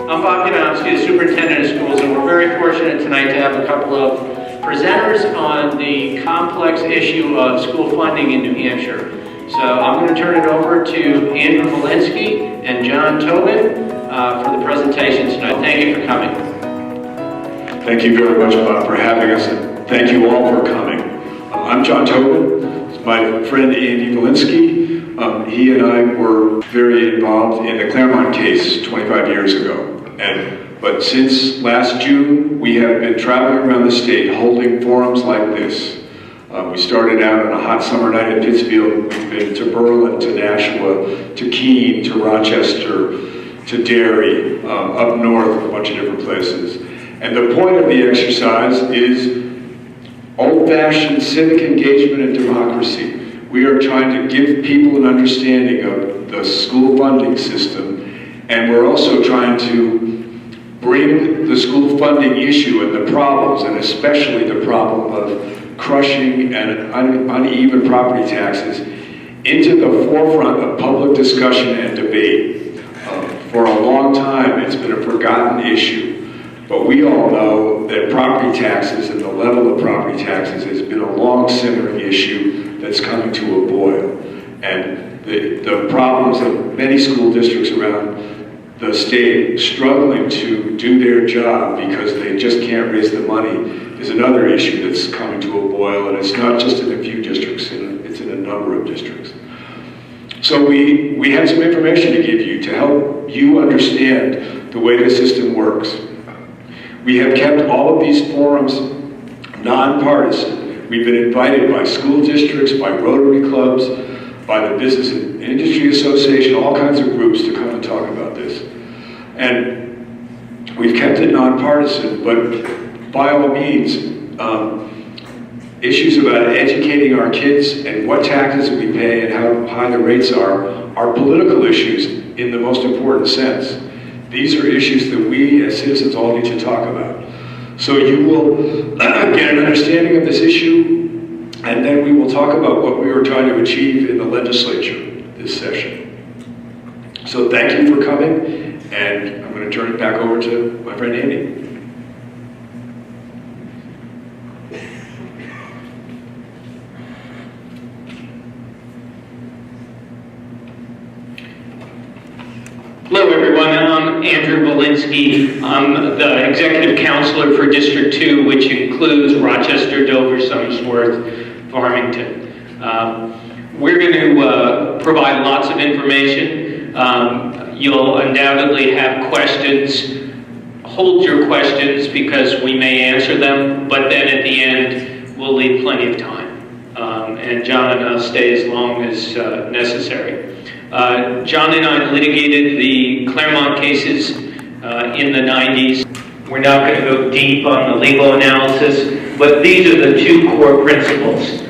I'm Bob Konowski, the superintendent of schools, and we're very fortunate tonight to have a couple of presenters on the complex issue of school funding in New Hampshire. So I'm going to turn it over to Andru Volinsky and John Tobin for the presentation tonight. Thank you for coming. Thank you very much, Bob, for having us, and thank you all for coming. I'm John Tobin. It's my friend Andy Volinsky. He and I were very involved in the Claremont case 25 years ago. But since last June, we have been traveling around the state holding forums like this. We started out on a hot summer night in Pittsfield. We've been to Berlin, to Nashua, to Keene, to Rochester, to Derry, up north, a bunch of different places. And the point of the exercise is old-fashioned civic engagement and democracy. We are trying to give people an understanding of the school funding system, and we're also trying to bring the school funding issue and the problems, and especially the problem of crushing and uneven property taxes, into the forefront of public discussion and debate. For a long time, it's been a forgotten issue. But we all know that property taxes and the level of property taxes has been a long simmering issue that's coming to a boil. And the problems of many school districts around the state struggling to do their job because they just can't raise the money is another issue that's coming to a boil, and it's not just in a few districts, it's in a number of districts. So we have some information to give you to help you understand the way the system works. We have kept all of these forums nonpartisan. We've been invited by school districts, by Rotary clubs, by the Business and Industry Association, all kinds of groups to come and talk about this. And we've kept it nonpartisan, but by all means, issues about educating our kids and what taxes we pay and how high the rates are political issues in the most important sense. These are issues that we as citizens all need to talk about. So you will get an understanding of this issue, and then we will talk about what we are trying to achieve in the legislature this session. So thank you for coming, and I'm going to turn it back over to my friend Andy. Hello everyone, I'm Andru Volinsky. I'm the Executive Counselor for District 2, which includes Rochester, Dover, Somersworth, Farmington. We're going to provide lots of information. You'll undoubtedly have questions. Hold your questions because we may answer them, but then at the end we'll leave plenty of time. And John and I'll stay as long as necessary. John and I litigated the Claremont cases in the 90s. We're not going to go deep on the legal analysis, but these are the two core principles.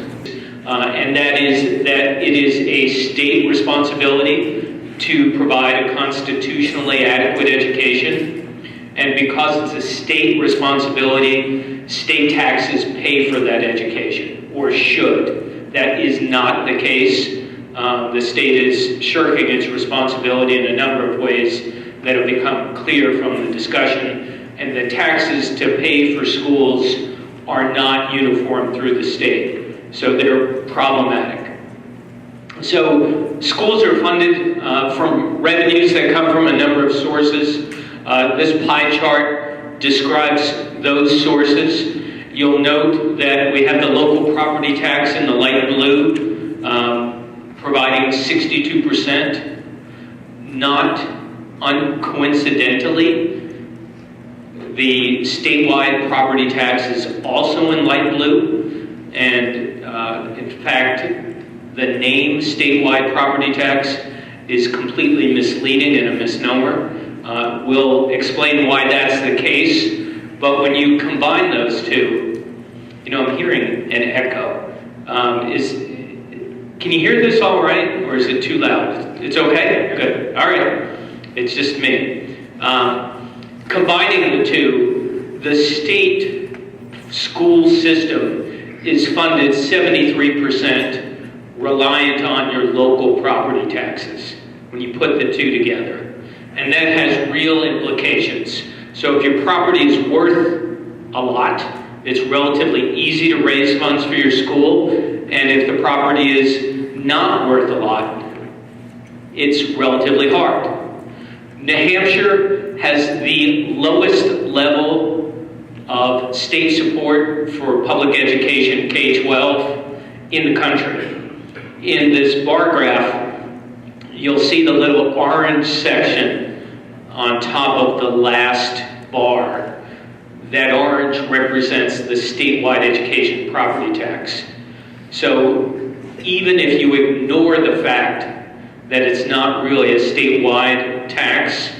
And that is that it is a state responsibility to provide a constitutionally adequate education. And because it's a state responsibility, state taxes pay for that education, or should. That is not the case. The state is shirking its responsibility in a number of ways that have become clear from the discussion, and the taxes to pay for schools are not uniform through the state, so they're problematic. So schools are funded from revenues that come from a number of sources. This pie chart describes those sources. You'll note that we have the local property tax in the light blue, providing 62%. Not uncoincidentally, the statewide property tax is also in light blue, and in fact, the name statewide property tax is completely misleading and a misnomer. We'll explain why that's the case, but when you combine those two, I'm hearing an echo. Can you hear this all right, or is it too loud? It's okay? Good. All right. It's just me. Combining the two, the state school system is funded 73% reliant on your local property taxes when you put the two together. And that has real implications. So if your property is worth a lot, it's relatively easy to raise funds for your school. And if the property is not worth a lot, it's relatively hard. New Hampshire has the lowest level of state support for public education, K-12, in the country. In this bar graph, you'll see the little orange section on top of the last bar. That orange represents the statewide education property tax. So even if you ignore the fact that it's not really a statewide tax,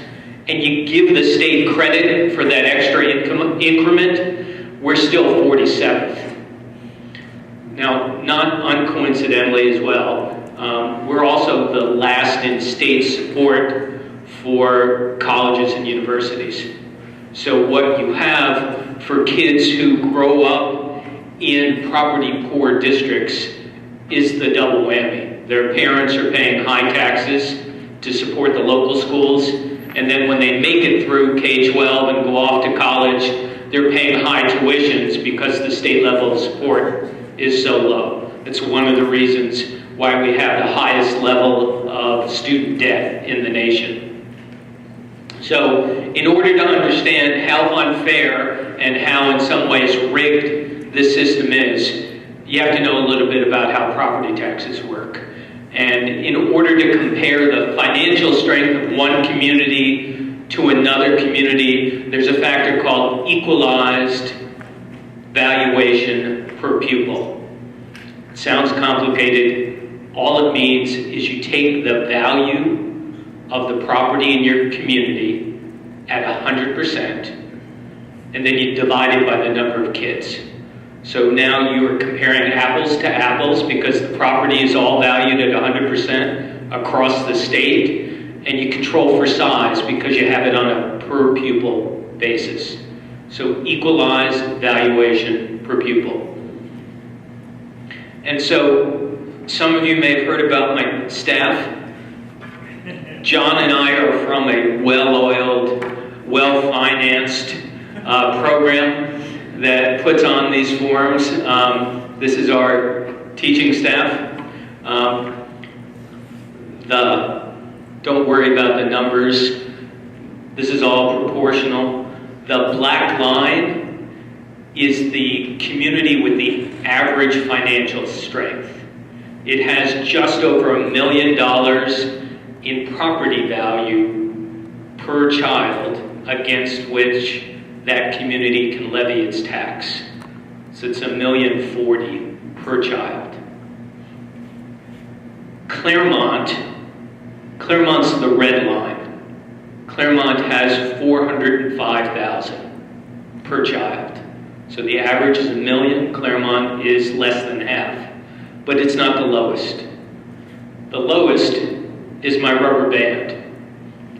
and you give the state credit for that extra increment, we're still 47th. Now, not uncoincidentally as well, we're also the last in state support for colleges and universities. So what you have for kids who grow up in property poor districts is the double whammy. Their parents are paying high taxes to support the local schools, and then when they make it through K-12 and go off to college, they're paying high tuitions because the state level of support is so low. It's one of the reasons why we have the highest level of student debt in the nation. So in order to understand how unfair and how in some ways rigged this system is, you have to know a little bit about how property taxes work. And in order to compare the financial strength of one community to another community, there's a factor called equalized valuation per pupil. It sounds complicated. All it means is you take the value of the property in your community at 100%, and then you divide it by the number of kids. So now you are comparing apples to apples because the property is all valued at 100% across the state, and you control for size because you have it on a per pupil basis. So equalized valuation per pupil. And so some of you may have heard about my staff. John and I are from a well-oiled, well-financed program that puts on these forums. This is our teaching staff. Don't worry about the numbers. This is all proportional. The black line is the community with the average financial strength. It has just over $1 million in property value per child against which that community can levy its tax. So it's $1,040,000 per child. Claremont's the red line. Claremont has $405,000 per child. So the average is $1 million. Claremont is less than half, but it's not the lowest. The lowest is my rubber band.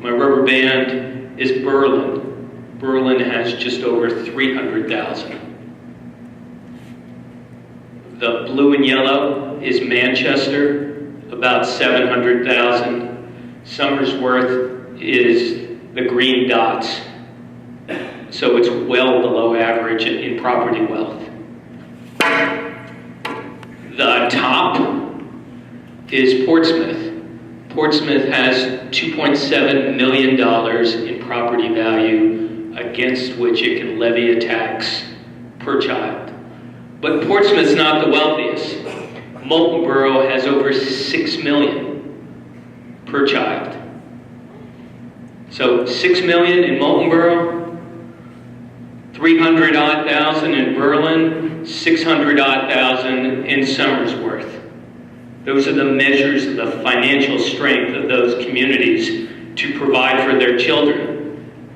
My rubber band is Berlin. Berlin has just over $300,000. The blue and yellow is Manchester, about $700,000. Somersworth is the green dots. So it's well below average in property wealth. The top is Portsmouth. Portsmouth has $2.7 million in property value against which it can levy a tax per child. But Portsmouth's not the wealthiest. Moulton Borough has over $6 million per child. So $6 million in Moulton Borough, 300-odd thousand in Berlin, 600-odd thousand in Somersworth. Those are the measures of the financial strength of those communities to provide for their children.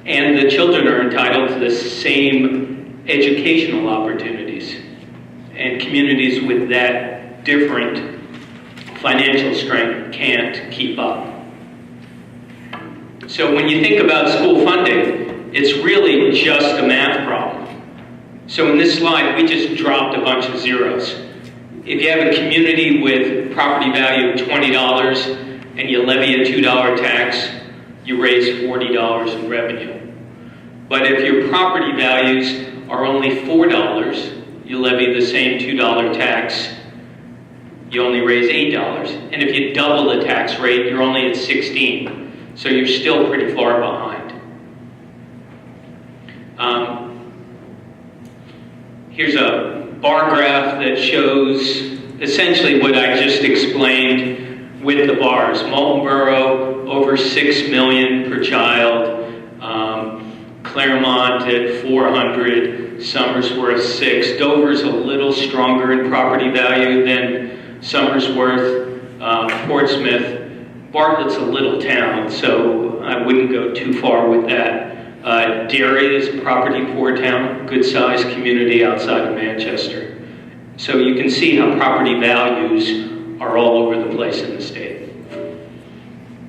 And the children are entitled to the same educational opportunities. And communities with that different financial strength can't keep up. So when you think about school funding, it's really just a math problem. So in this slide, we just dropped a bunch of zeros. If you have a community with property value of $20 and you levy a $2 tax, you raise $40 in revenue. But if your property values are only $4, you levy the same $2 tax, you only raise $8. And if you double the tax rate, you're only at 16. So you're still pretty far behind. Here's a bar graph that shows essentially what I just explained with the bars. Moultonborough, over $6 million per child. Claremont at 400, Somersworth 6. Dover's a little stronger in property value than Somersworth, Portsmouth. Bartlett's a little town, so I wouldn't go too far with that. Derry is a property poor town, good sized community outside of Manchester. So you can see how property values are all over the place in the state.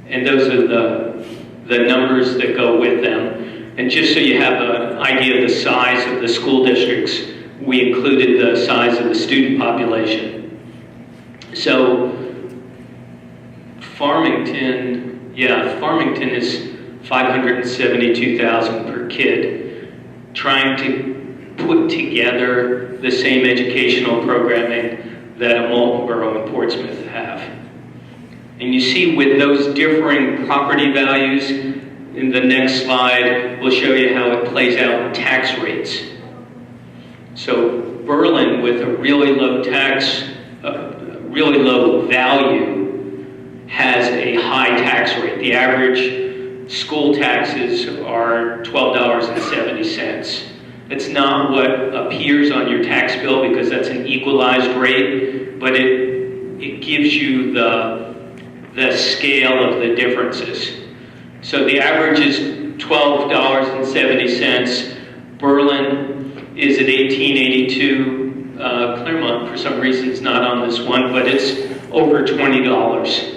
And those are the numbers that go with them. And just so you have an idea of the size of the school districts, we included the size of the student population. So Farmington is 572,000 per kid, trying to put together the same educational programming that a Moultonborough and Portsmouth have. And you see with those differing property values, in the next slide, we'll show you how it plays out in tax rates. So Berlin, with a really low tax, really low value, has a high tax rate. The average school taxes are $12.70. It's not what appears on your tax bill because that's an equalized rate, but it gives you the scale of the differences. So the average is $12.70. Berlin is at $18.82. Claremont, for some reason, is not on this one, but it's over $20.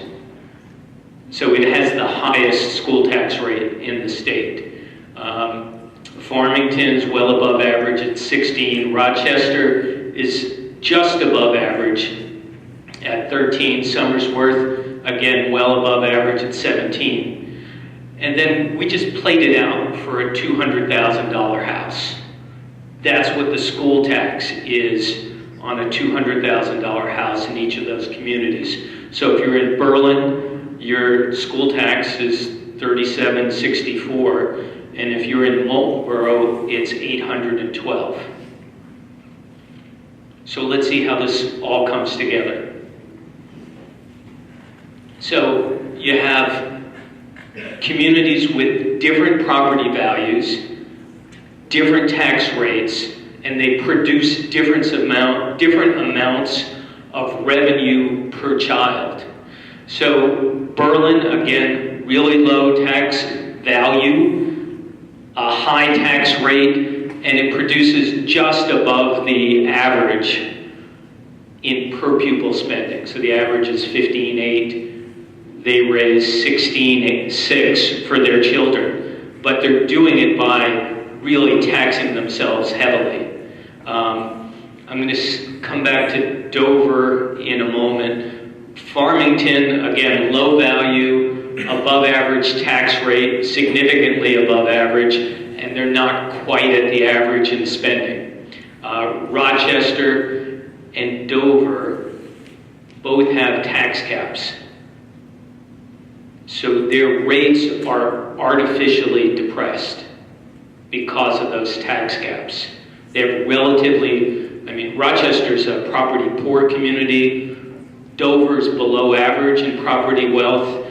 So it has the highest school tax rate in the state. Farmington is well above average at 16. Rochester is just above average at 13. Somersworth, again, well above average at 17. And then we just played it out for a $200,000 house. That's what the school tax is on a $200,000 house in each of those communities. So if you're in Berlin, your school tax is $37.64, and if you're in Moultonborough, it's $812. So let's see how this all comes together. So you have communities with different property values, different tax rates, and they produce different amounts of revenue per child. So Berlin, again, really low tax value, a high tax rate, and it produces just above the average in per pupil spending. So the average is $15.8. They raise $16.6 for their children, but they're doing it by really taxing themselves heavily. I'm going to come back to Dover in a moment. Farmington, again, low value, above average tax rate, significantly above average, and they're not quite at the average in spending. Rochester and Dover both have tax caps. So their rates are artificially depressed because of those tax caps. They're Rochester's a property poor community. Dover's below average in property wealth.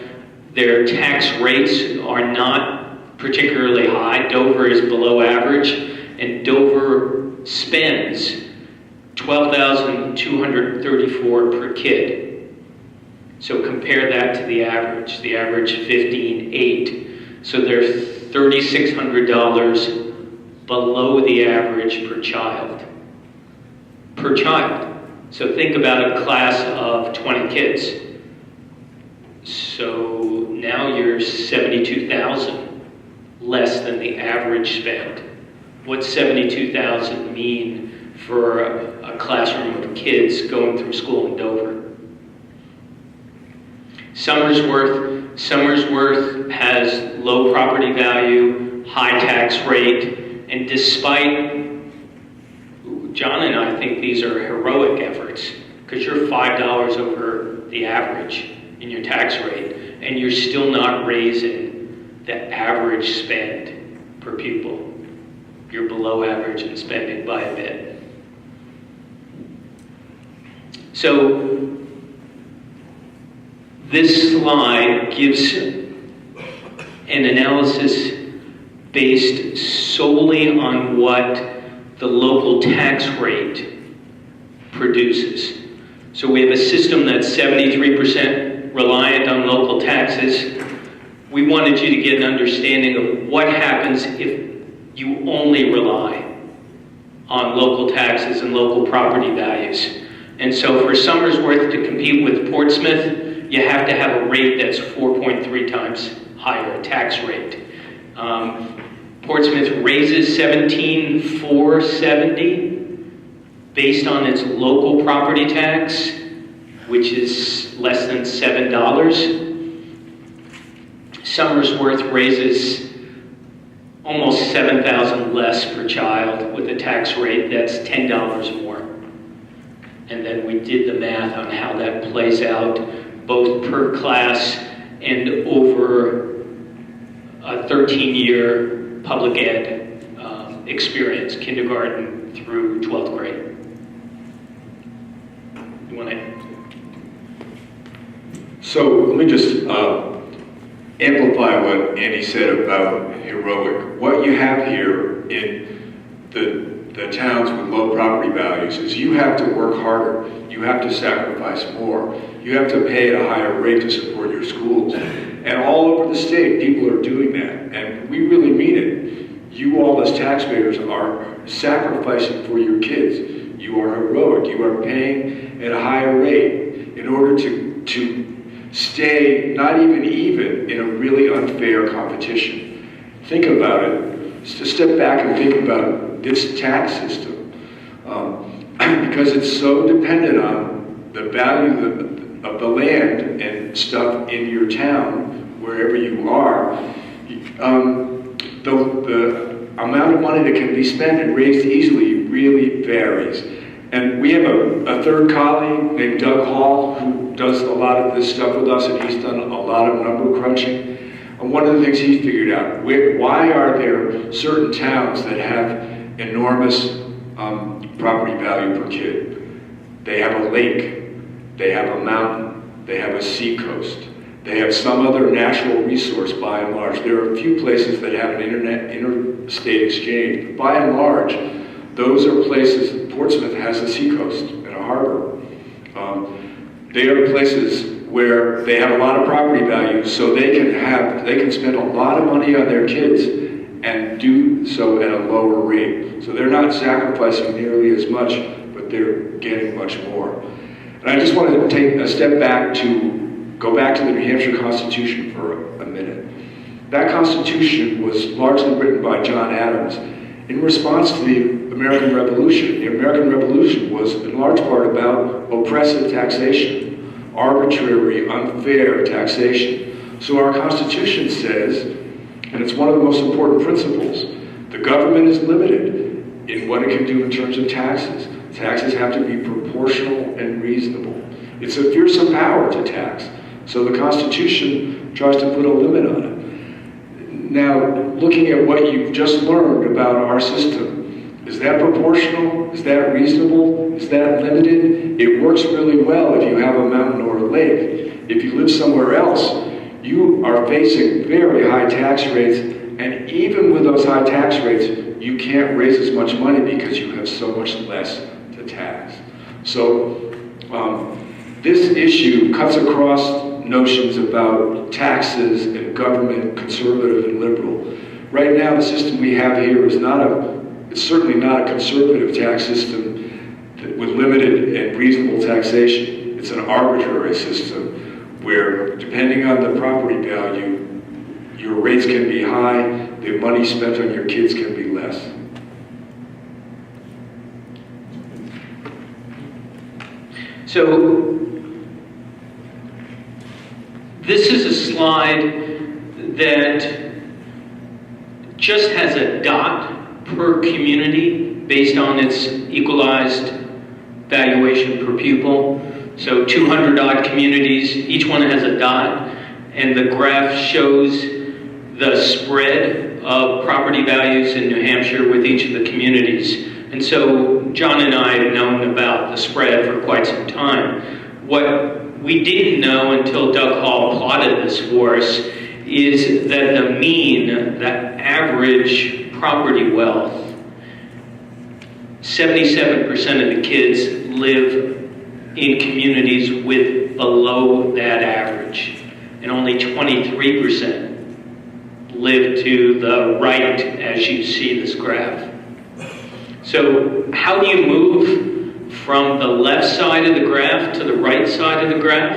Their tax rates are not particularly high. Dover is below average, and Dover spends $12,234 per kid. So compare that to the average $15.8. So they're $3,600 below the average per child. So think about a class of 20 kids. So now you're 72,000 less than the average spend. What's 72,000 mean for a classroom of kids going through school in Dover? Somersworth Somersworth has low property value, high tax rate, and despite, John and I think these are heroic efforts, because you're $5 over the average in your tax rate, and you're still not raising the average spend per pupil. You're below average in spending by a bit. So this slide gives an analysis based solely on what the local tax rate produces. So we have a system that's 73% reliant on local taxes. We wanted you to get an understanding of what happens if you only rely on local taxes and local property values. And so for Somersworth to compete with Portsmouth, you have to have a rate that's 4.3 times higher, a tax rate. Portsmouth raises $17,470 based on its local property tax, which is less than $7. Somersworth raises almost $7,000 less per child with a tax rate that's $10 more. And then we did the math on how that plays out, both per class and over a 13-year public ed experience, kindergarten through 12th grade. You want to? So let me just amplify what Andy said about heroic. What you have here in the towns with low property values is you have to work harder, you have to sacrifice more, you have to pay at a higher rate to support your schools. And all over the state, people are doing that, and we really mean it. You all as taxpayers are sacrificing for your kids. You are heroic, you are paying at a higher rate in order to stay not even in a really unfair competition. Think about it. Just step back and think about this tax system. Because it's so dependent on the value of the land and stuff in your town, wherever you are, the amount of money that can be spent and raised easily really varies. And we have a third colleague named Doug Hall who does a lot of this stuff with us, and he's done a lot of number crunching. And one of the things he figured out, why are there certain towns that have enormous property value per kid? They have a lake, they have a mountain, they have a seacoast, they have some other natural resource by and large. There are a few places that have an interstate exchange, but by and large, those are places. Portsmouth has a seacoast and a harbor. They are places where they have a lot of property value, so they can spend a lot of money on their kids and do so at a lower rate. So they're not sacrificing nearly as much, but they're getting much more. And I just want to take a step back to go back to the New Hampshire Constitution for a minute. That Constitution was largely written by John Adams in response to the American Revolution. The American Revolution was in large part about oppressive taxation, arbitrary, unfair taxation. So our Constitution says, and it's one of the most important principles, the government is limited in what it can do in terms of taxes. Taxes have to be proportional and reasonable. It's a fearsome power to tax. So the Constitution tries to put a limit on it. Now, looking at what you've just learned about our system, is that proportional? Is that reasonable? Is that limited? It works really well if you have a mountain or a lake. If you live somewhere else, you are facing very high tax rates, and even with those high tax rates, you can't raise as much money because you have so much less to tax. So this issue cuts across notions about taxes and government, conservative and liberal. Right now, the system we have here is it's certainly not a conservative tax system with limited and reasonable taxation. It's an arbitrary system where, depending on the property value, your rates can be high, the money spent on your kids can be less. So, this is a slide that just has a dot per community based on its equalized valuation per pupil. So 200 odd communities, each one has a dot, and the graph shows the spread of property values in New Hampshire with each of the communities. And so John and I have known about the spread for quite some time. What we didn't know until Doug Hall plotted this for us is that the mean, the average property wealth, 77% of the kids live in communities with below that average, and only 23% live to the right as you see this graph. So how do you move from the left side of the graph to the right side of the graph?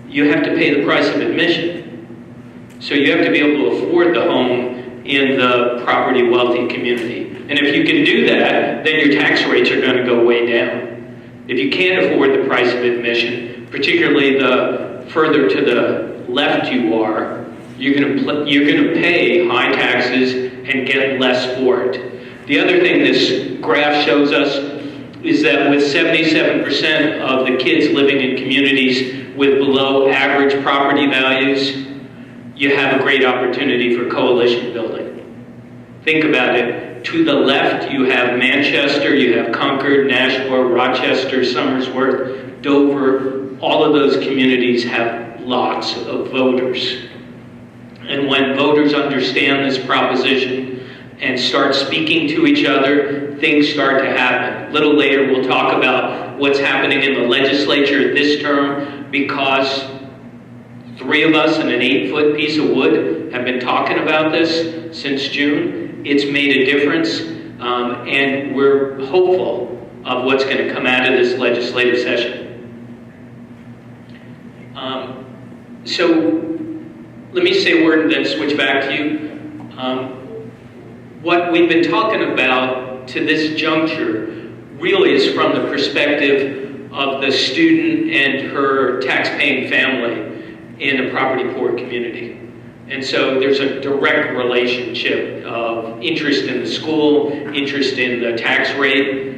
You have to pay the price of admission. So you have to be able to afford the home in the property wealthy community. And if you can do that, then your tax rates are going to go way down. If you can't afford the price of admission, particularly the further to the left you are, you're going to pay high taxes and get less for it. The other thing this graph shows us is that with 77% of the kids living in communities with below average property values, you have a great opportunity for coalition building. Think about it. To the left, you have Manchester, you have Concord, Nashua, Rochester, Somersworth, Dover. All of those communities have lots of voters. And when voters understand this proposition and start speaking to each other, things start to happen. A little later, we'll talk about what's happening in the legislature this term, because 3 of us and an 8-foot piece of wood have been talking about this since June. It's made a difference, and we're hopeful of what's going to come out of this legislative session. So let me say a word and then switch back to you. What we've been talking about to this juncture really is from the perspective of the student and her tax-paying family in a property-poor community. And so there's a direct relationship of interest in the school, interest in the tax rate.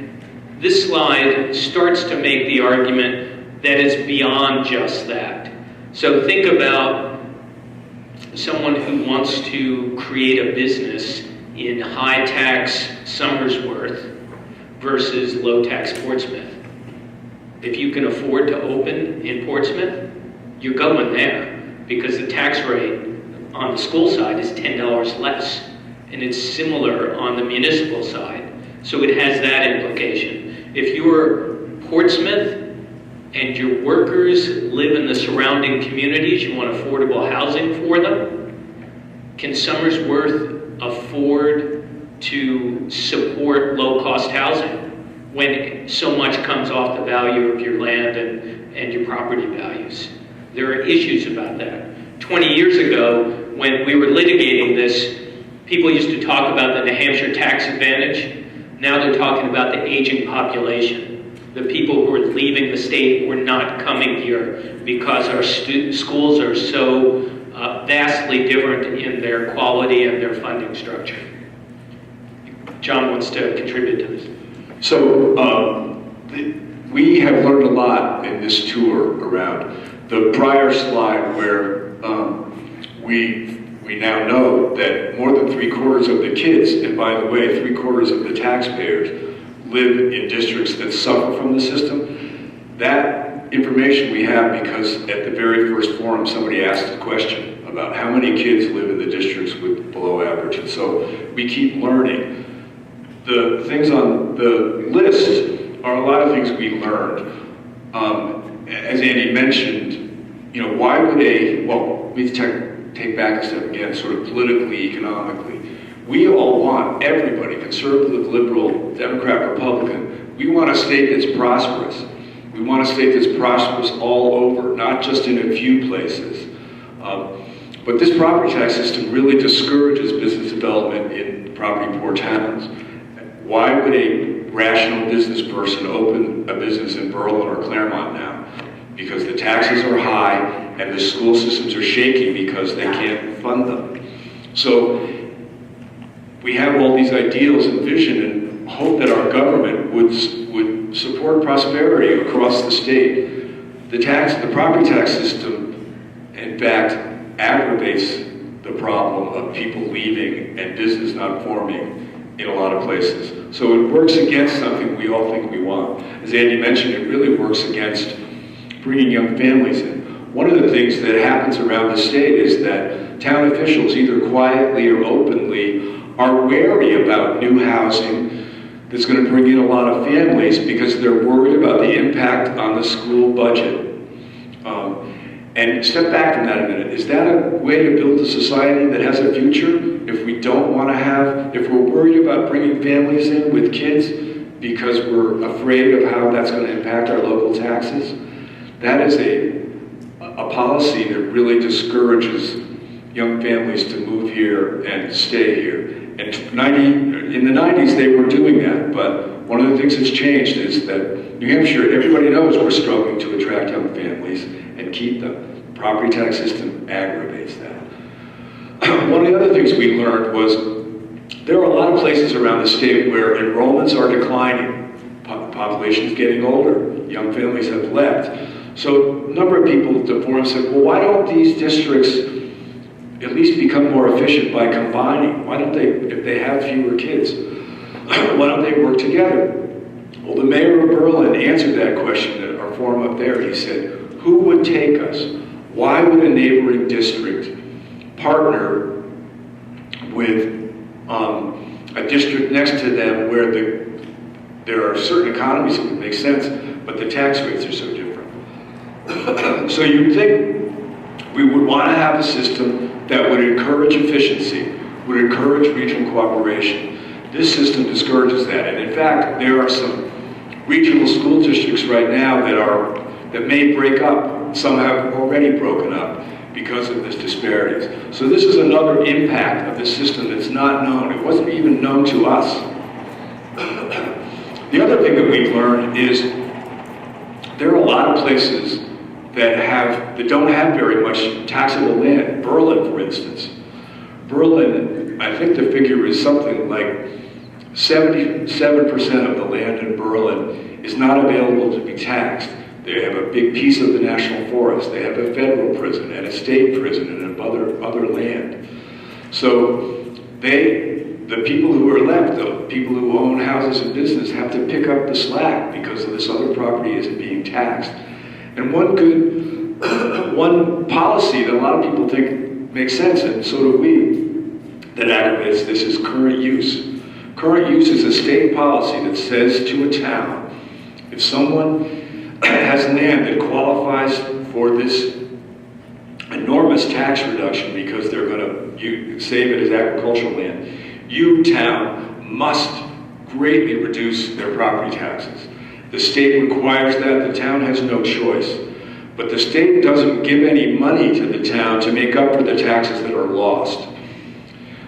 This slide starts to make the argument that it's beyond just that. So think about someone who wants to create a business in high-tax Somersworth versus low-tax Portsmouth. If you can afford to open in Portsmouth, you're going there because the tax rate on the school side is $10 less, and it's similar on the municipal side. So it has that implication. If you're Portsmouth and your workers live in the surrounding communities, you want affordable housing for them, can Somersworth afford to support low-cost housing when so much comes off the value of your land and your property values? There are issues about that. 20 years ago, when we were litigating this, people used to talk about the New Hampshire tax advantage. Now they're talking about the aging population. The people who are leaving the state or not coming here because our schools are so vastly different in their quality and their funding structure. John wants to contribute to this. So we have learned a lot in this tour around the prior slide where we now know that more than 3/4 of the kids, and by the way, 3/4 of the taxpayers, live in districts that suffer from the system. That information we have because at the very first forum somebody asked a question about how many kids live in the districts with below average, and so we keep learning. The things on the list are a lot of things we learned. As Andy mentioned, you know, why would let me take back a step again, sort of politically, economically. We all want, everybody, conservative, liberal, Democrat, Republican, we want a state that's prosperous. We want a state that's prosperous all over, not just in a few places. But this property tax system really discourages business development in property-poor towns. Why would a rational business person open a business in Berlin or Claremont now? Because the taxes are high and the school systems are shaking because they can't fund them. So we have all these ideals and vision and hope that our government would support prosperity across the state. The property tax system, in fact, aggravates the problem of people leaving and business not forming in a lot of places. So it works against something we all think we want. As Andy mentioned, it really works against bringing young families in. One of the things that happens around the state is that town officials, either quietly or openly, are wary about new housing that's going to bring in a lot of families because they're worried about the impact on the school budget. And step back from that a minute. Is that a way to build a society that has a future? If we don't want to have, if we're worried about bringing families in with kids because we're afraid of how that's going to impact our local taxes, that is a policy that really discourages young families to move here and stay here. And in the 90s, they were doing that, but one of the things that's changed is that New Hampshire, everybody knows we're struggling to attract young families and keep them. The property tax system aggravates that. One of the other things we learned was there are a lot of places around the state where enrollments are declining. Population is getting older. Young families have left. So a number of people at the forum said, well, why don't these districts at least become more efficient by combining? Why don't they, if they have fewer kids, why don't they work together? Well, the mayor of Berlin answered that question at our forum up there. He said, who would take us? Why would a neighboring district partner with a district next to them where there are certain economies that would make sense, but the tax rates are so different? So you'd think we would want to have a system that would encourage efficiency, would encourage regional cooperation. This system discourages that, and in fact, there are some regional school districts right now that may break up. Some have already broken up because of this disparities. So this is another impact of the system that's not known. It wasn't even known to us. The other thing that we've learned is there are a lot of places that don't have very much taxable land. Berlin, for instance. Berlin, I think the figure is something like 77% of the land in Berlin is not available to be taxed. They have a big piece of the national forest. They have a federal prison and a state prison and other land. So the people who are left, the people who own houses and business, have to pick up the slack because of this other property isn't being taxed. And one policy that a lot of people think makes sense, and so do we, that aggravates this is current use. Current use is a state policy that says to a town, if someone has land that qualifies for this enormous tax reduction because they're going to save it as agricultural land, you, town, must greatly reduce their property taxes. The state requires that. The town has no choice. But the state doesn't give any money to the town to make up for the taxes that are lost.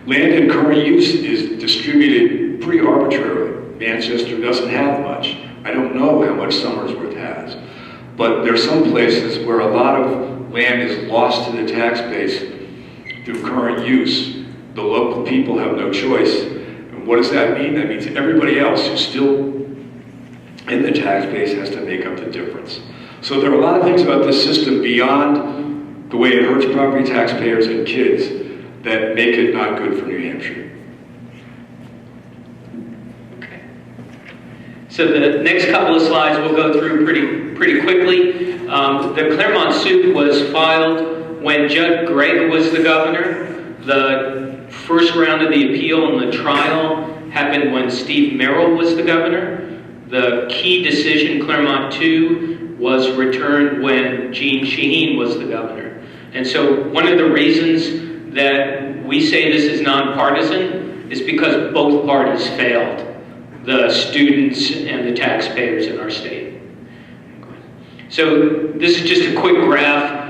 Land in current use is distributed pretty arbitrarily. Manchester doesn't have much. I don't know how much Somersworth has. But there's some places where a lot of land is lost to the tax base through current use. The local people have no choice. And what does that mean? That means everybody else who's still in the tax base has to make up the difference. So there are a lot of things about this system beyond the way it hurts property taxpayers and kids that make it not good for New Hampshire. Okay. So the next couple of slides we'll go through pretty quickly. The Claremont suit was filed when Judd Gregg was the governor. The first round of the appeal and the trial happened when Steve Merrill was the governor. The key decision, Claremont 2, was returned when Gene Shaheen was the governor. And so one of the reasons that we say this is nonpartisan is because both parties failed, the students and the taxpayers in our state. So this is just a quick graph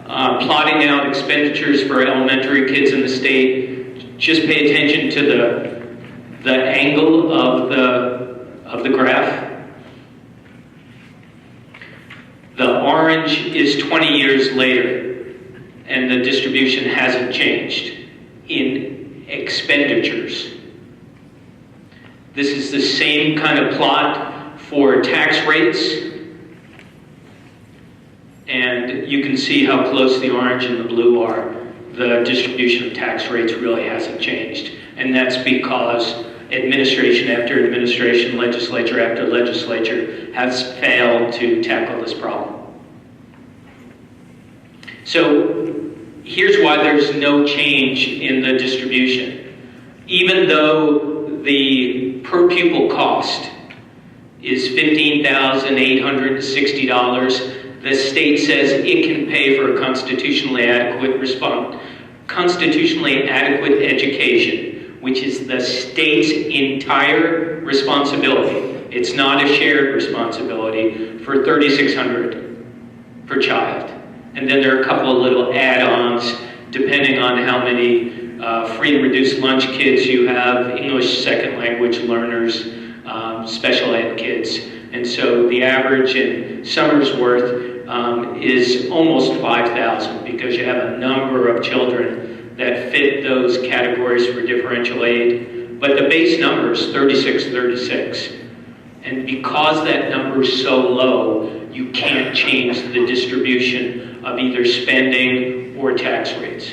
plotting out expenditures for elementary kids in the state. Just pay attention to the angle of the graph. The orange is 20 years later. and the distribution hasn't changed in expenditures. This is the same kind of plot for tax rates, and you can see how close the orange and the blue are. The distribution of tax rates really hasn't changed, and that's because administration after administration, legislature after legislature has failed to tackle this problem. So here's why there's no change in the distribution. Even though the per pupil cost is $15,860, the state says it can pay for a constitutionally adequate education, which is the state's entire responsibility. It's not a shared responsibility, for $3,600 per child. And then there are a couple of little add-ons depending on how many free and reduced lunch kids you have, English second language learners, special ed kids. And so the average in Somersworth is almost 5,000 because you have a number of children that fit those categories for differential aid. But the base number is 3636. And because that number is so low, you can't change the distribution of either spending or tax rates.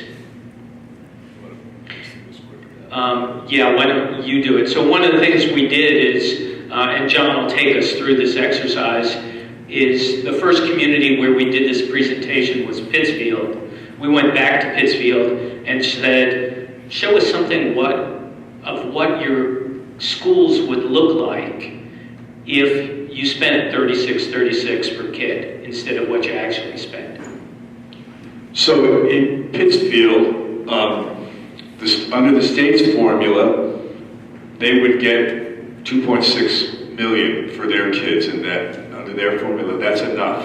Yeah, why don't you do it? So one of the things we did is, and John will take us through this exercise, is the first community where we did this presentation was Pittsfield. We went back to Pittsfield and said, show us something of what your schools would look like if you spent $36.36 per kid instead of what you actually spent. So in Pittsfield, under the state's formula, they would get $2.6 million for their kids, and that under their formula, that's enough.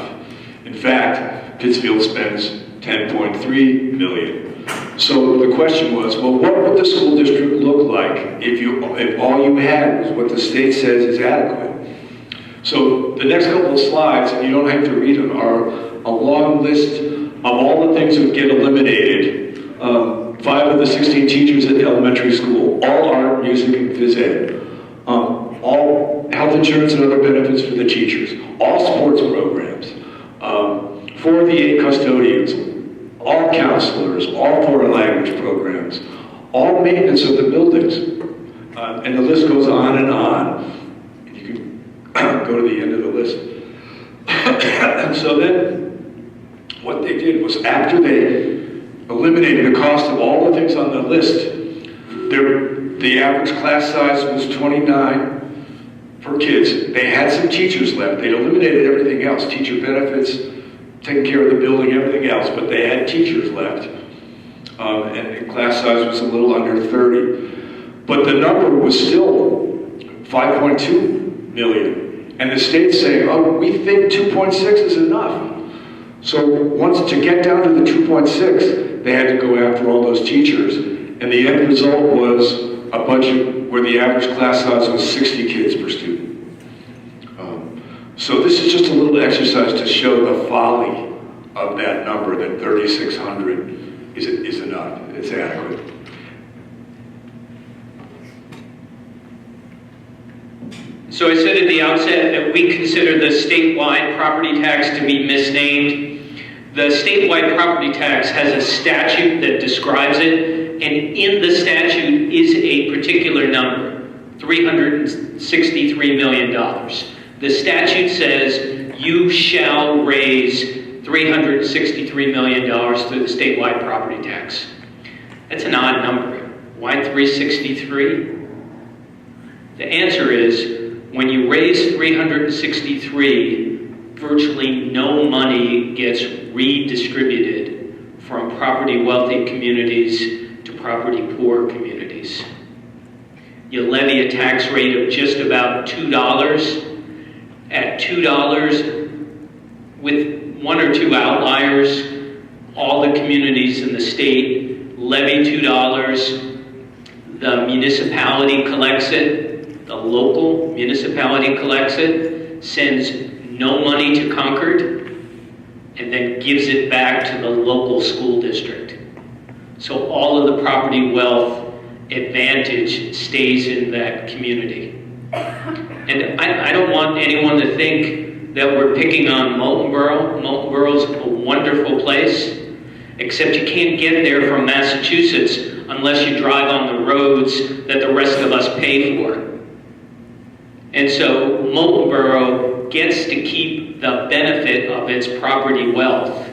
In fact, Pittsfield spends $10.3 million. So the question was, well, what would the school district look like if all you had was what the state says is adequate? So the next couple of slides, and you don't have to read them, are a long list of all the things that get eliminated. 5 of the 16 teachers at the elementary school, all art, music, and phys ed. All health insurance and other benefits for the teachers, all sports programs, 4 of the 8 custodians, all counselors, all foreign language programs, all maintenance of the buildings, and the list goes on and on. And you can go to the end of the list. And so then, what they did was after they eliminated the cost of all the things on the list, the average class size was 29 per kids. They had some teachers left. They'd eliminated everything else, teacher benefits, taking care of the building, everything else, but they had teachers left. And the class size was a little under 30. But the number was still 5.2 million. And the state's saying, oh, we think 2.6 is enough. So once to get down to the 2.6, they had to go after all those teachers. And the end result was a budget where the average class size was 60 kids per student. So this is just a little exercise to show the folly of that number, that 3,600 is enough, it's adequate. So I said at the outset that we consider the statewide property tax to be misnamed. The statewide property tax has a statute that describes it, and in the statute is a particular number, $363 million. The statute says you shall raise $363 million through the statewide property tax. That's an odd number. Why 363? The answer is, when you raise 363, virtually no money gets redistributed from property wealthy communities to property poor communities. You levy a tax rate of just about $2. At $2, with 1 or 2 outliers, all the communities in the state levy $2. The municipality collects it, the local municipality collects it, sends no money to Concord, and then gives it back to the local school district. So all of the property wealth advantage stays in that community. And I don't want anyone to think that we're picking on Molten Borough. Molten Borough's a wonderful place, except you can't get there from Massachusetts unless you drive on the roads that the rest of us pay for. And so Molten Borough gets to keep the benefit of its property wealth,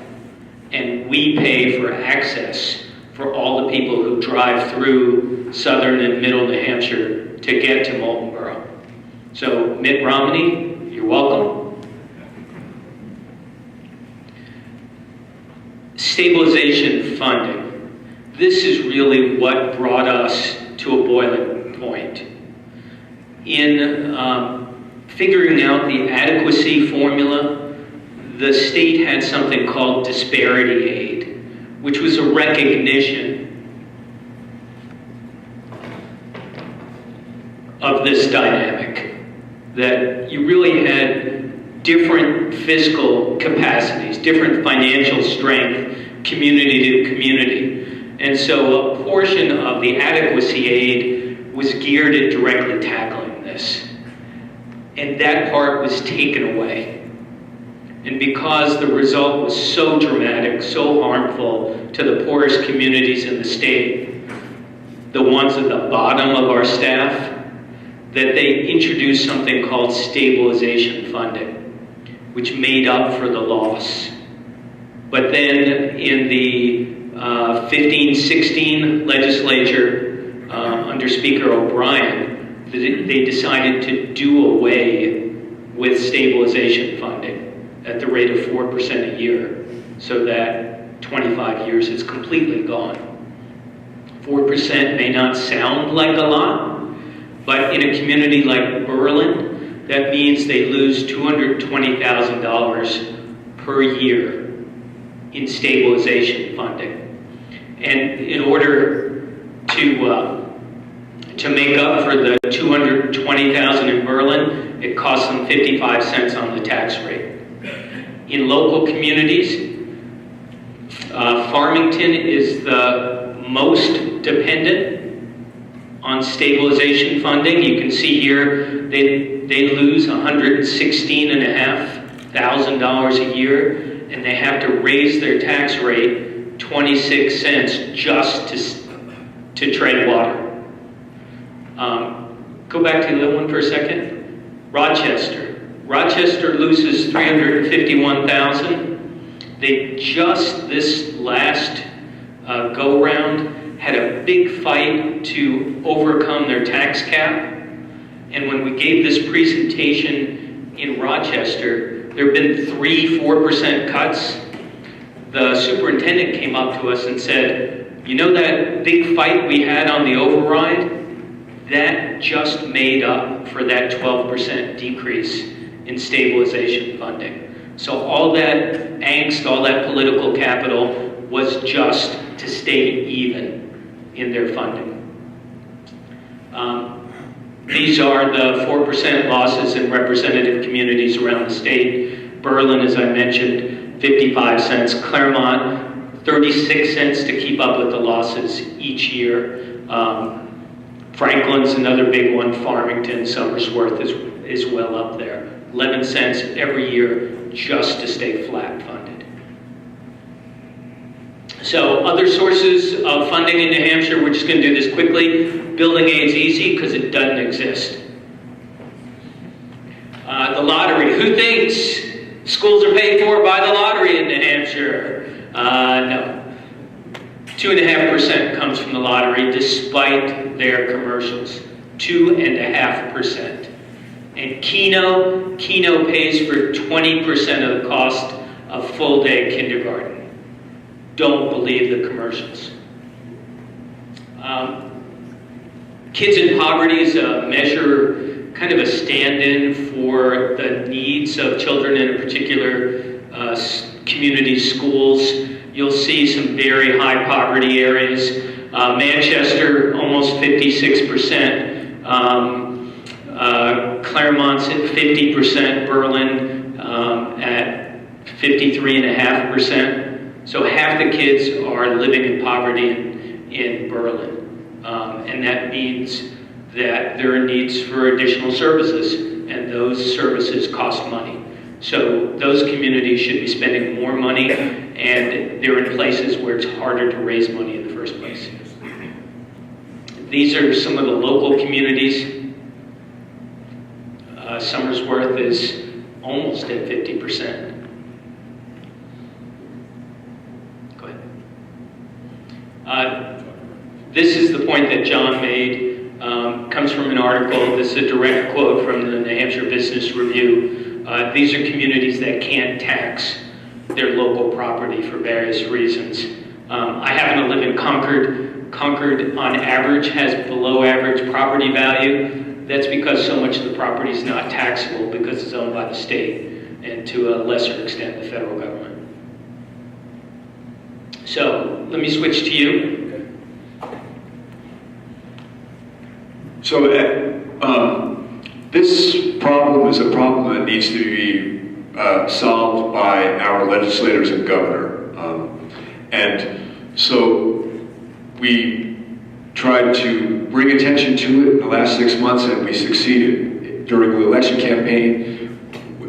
and we pay for access for all the people who drive through southern and middle New Hampshire to get to Molten Borough. So Mitt Romney, you're welcome. Stabilization funding. This is really what brought us to a boiling point. In figuring out the adequacy formula, the state had something called disparity aid, which was a recognition of this dynamic, that you really had different fiscal capacities, different financial strength, community to community. And so a portion of the adequacy aid was geared at directly tackling this. And that part was taken away. And because the result was so dramatic, so harmful to the poorest communities in the state, the ones at the bottom of our staff, that they introduced something called stabilization funding, which made up for the loss. But then in the 15-16 legislature, under Speaker O'Brien, they decided to do away with stabilization funding at the rate of 4% a year, so that 25 years it's completely gone. 4% may not sound like a lot, but in a community like Berlin, that means they lose $220,000 per year in stabilization funding. And in order to make up for the $220,000 in Berlin, it costs them 55 cents on the tax rate. In local communities, Farmington is the most dependent on stabilization funding. You can see here they lose $116,500 a year, and they have to raise their tax rate 26 cents just to tread water. Go back to the other one for a second. Rochester loses $351,000. They just this last go-round had a big fight to overcome their tax cap. And when we gave this presentation in Rochester, there have been 3 4% cuts. The superintendent came up to us and said, you know that big fight we had on the override? That just made up for that 12% decrease in stabilization funding. So all that angst, all that political capital was just to stay even in their funding. These are the 4% losses in representative communities around the state. Berlin, as I mentioned, 55 cents. Claremont, 36 cents to keep up with the losses each year. Franklin's another big one. Farmington, Somersworth is well up there. 11 cents every year just to stay flat funded. So other sources of funding in New Hampshire, we're just going to do this quickly. Building aid's easy because it doesn't exist. The lottery. Who thinks schools are paid for by the lottery in New Hampshire? No. 2.5% comes from the lottery despite their commercials. 2.5%. And Keno pays for 20% of the cost of full-day kindergarten. Don't believe the commercials. Kids in Poverty is a measure, kind of a stand-in for the needs of children in a particular community schools. You'll see some very high poverty areas. Manchester, almost 56%. Claremont's at 50%. Berlin at 53.5%. So half the kids are living in poverty in Berlin. And that means that there are needs for additional services, and those services cost money. So those communities should be spending more money, and they're in places where it's harder to raise money in the first place. These are some of the local communities. Somersworth is almost at 50%. Go ahead. This is the point that John made. Comes from an article. This is a direct quote from the New Hampshire Business Review. These are communities that can't tax their local property for various reasons. I happen to live in Concord. Concord, on average, has below average property value. That's because so much of the property is not taxable because it's owned by the state and to a lesser extent the federal government. So let me switch to you. So this problem is a problem that needs to be solved by our legislators and governor. And so we tried to bring attention to it in the last 6 months, and we succeeded. During the election campaign,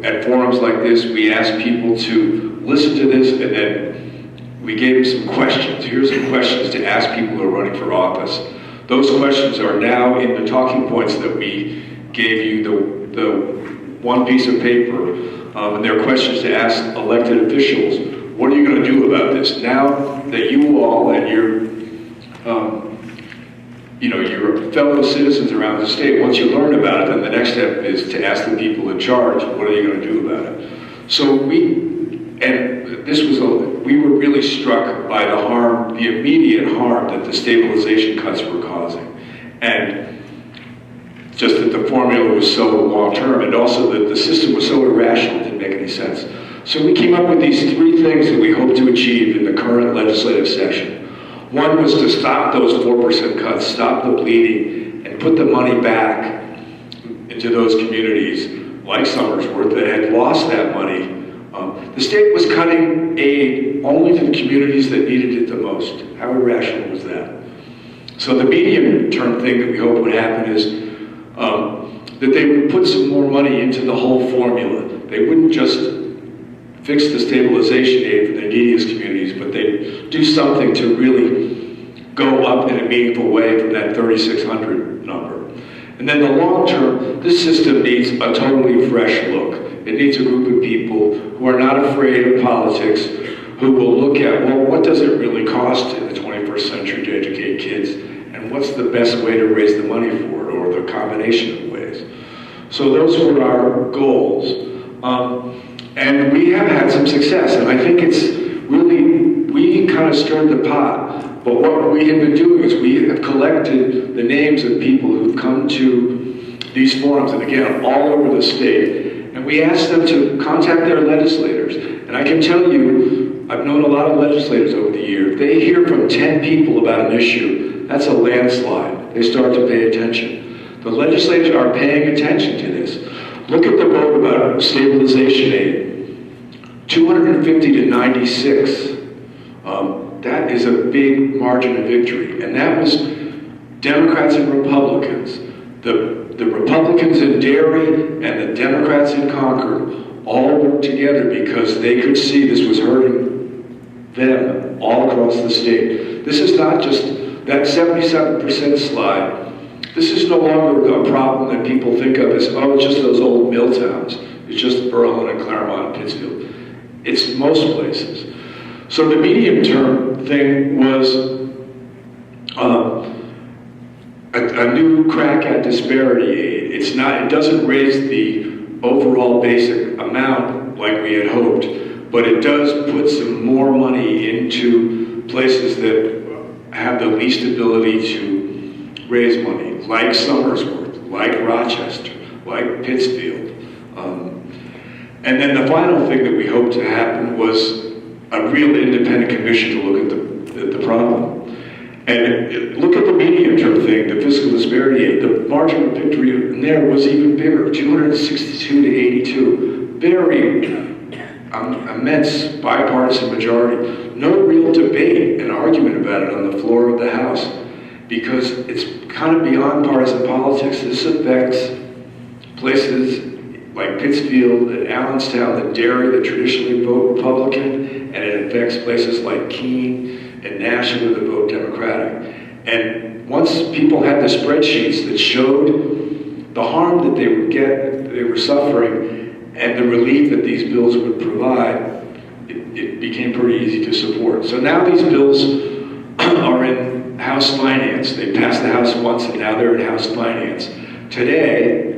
at forums like this, we asked people to listen to this, and then we gave them some questions. Here's some questions to ask people who are running for office. Those questions are now in the talking points that we gave you, the one piece of paper, and they're questions to ask elected officials. What are you going to do about this? Now that you all and your fellow citizens around the state, once you learn about it, then the next step is to ask the people in charge, what are you going to do about it? So we were really struck by the harm, the immediate harm that the stabilization cuts were causing. And just that the formula was so long-term, and also that the system was so irrational, it didn't make any sense. So we came up with these 3 things that we hope to achieve in the current legislative session. One was to stop those 4% cuts, stop the bleeding, and put the money back into those communities like Somersworth that had lost that money. The state was cutting aid only to the communities that needed it the most. How irrational was that? So the medium-term thing that we hope would happen is that they would put some more money into the whole formula. They wouldn't just fix the stabilization aid for the neediest communities, but they'd do something to really go up in a meaningful way from that 3,600 number. And then the long term, this system needs a totally fresh look. It needs a group of people who are not afraid of politics, who will look at, well, what does it really cost in the 21st century to educate kids? And what's the best way to raise the money for it, or the combination of ways? So those were our goals. And we have had some success, and I think it's really, we kind of stirred the pot. But what we have been doing is we have collected the names of people who've come to these forums, and again, all over the state, and we asked them to contact their legislators. And I can tell you, I've known a lot of legislators over the years. They hear from 10 people about an issue. That's a landslide. They start to pay attention. The legislators are paying attention to this. Look at the vote about stabilization aid. 250 to 96. That is a big margin of victory. And that was Democrats and Republicans. The Republicans in Derry and the Democrats in Concord all worked together because they could see this was hurting them all across the state. This is not just that 77% slide. This is no longer a problem that people think of as, oh, it's just those old mill towns. It's just Berlin and Claremont and Pittsfield. It's most places. So the medium-term thing was a new crack at disparity aid. It doesn't raise the overall basic amount like we had hoped, but it does put some more money into places that have the least ability to raise money, like Somersworth, like Rochester, like Pittsfield. And then the final thing that we hoped to happen was a real independent commission to look at the problem. And look at the medium-term thing, the fiscal disparity aid. The margin of victory in there was even bigger, 262 to 82. immense bipartisan majority. No real debate and argument about it on the floor of the House, because it's kind of beyond partisan politics. This affects places like Pittsfield and Allenstown that Derry, that traditionally vote Republican, and it affects places like Keene and Nashua that vote Democratic. And once people had the spreadsheets that showed the harm that they would get, they were suffering, and the relief that these bills would provide, it became pretty easy to support. So now these bills are in House Finance. They passed the House once, and now they're in House Finance. Today,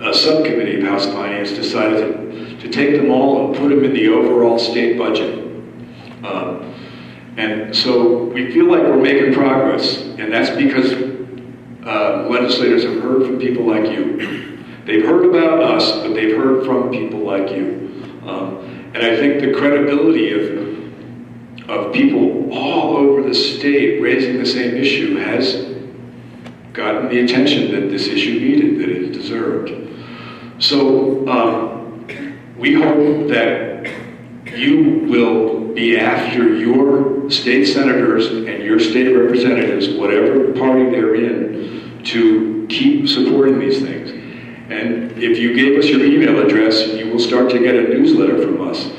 a subcommittee of House Finance decided to take them all and put them in the overall state budget. And so we feel like we're making progress, and that's because legislators have heard from people like you. They've heard about us, but they've heard from people like you. And I think the credibility of people all over the state raising the same issue has gotten the attention that this issue needed, that it deserved. So we hope that you will be after your state senators and your state representatives, whatever party they're in, to keep supporting these things. And if you gave us your email address, you will start to get a newsletter from us.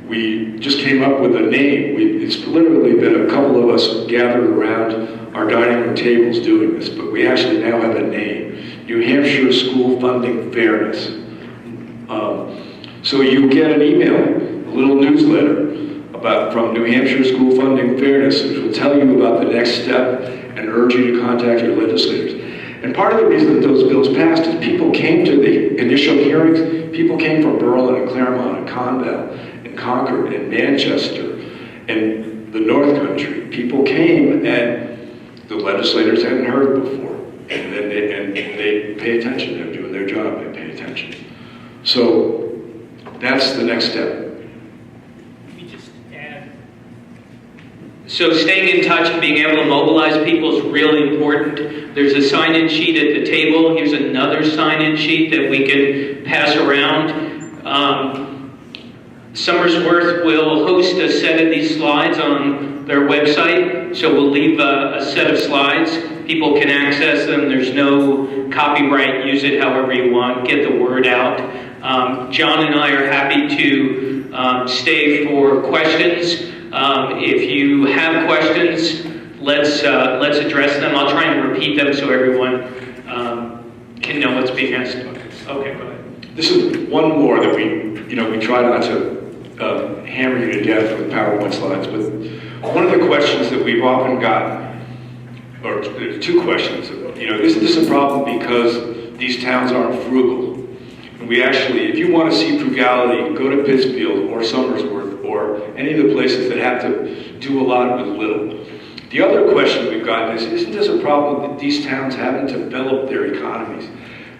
We just came up with a name. It's literally been a couple of us gathered around our dining room tables doing this, but we actually now have a name: New Hampshire School Funding Fairness. So you get an email, a little newsletter from New Hampshire School Funding Fairness, which will tell you about the next step and urge you to contact your legislators. And part of the reason that those bills passed is people came to the initial hearings. People came from Berlin and Claremont and Conval and Concord and Manchester and the North Country. People came and the legislators hadn't heard before. And they pay attention. They're doing their job. They pay attention. So that's the next step. Let me just add. So staying in touch and being able to mobilize people is really important. There's a sign-in sheet at the table. Here's another sign-in sheet that we can pass around. Somersworth will host a set of these slides on their website. So we'll leave a set of slides. People can access them. There's no copyright. Use it however you want. Get the word out. John and I are happy to stay for questions. If you have questions, let's address them. I'll try and repeat them so everyone can know what's being asked. Okay, go ahead. This is one more that we try not to hammer you to death with PowerPoint slides, but one of the questions that we've often gotten, or two questions, isn't this a problem because these towns aren't frugal? And we actually, if you want to see frugality, go to Pittsfield or Somersworth or any of the places that have to do a lot with little. The other question we've gotten is, isn't this a problem that these towns haven't developed their economies?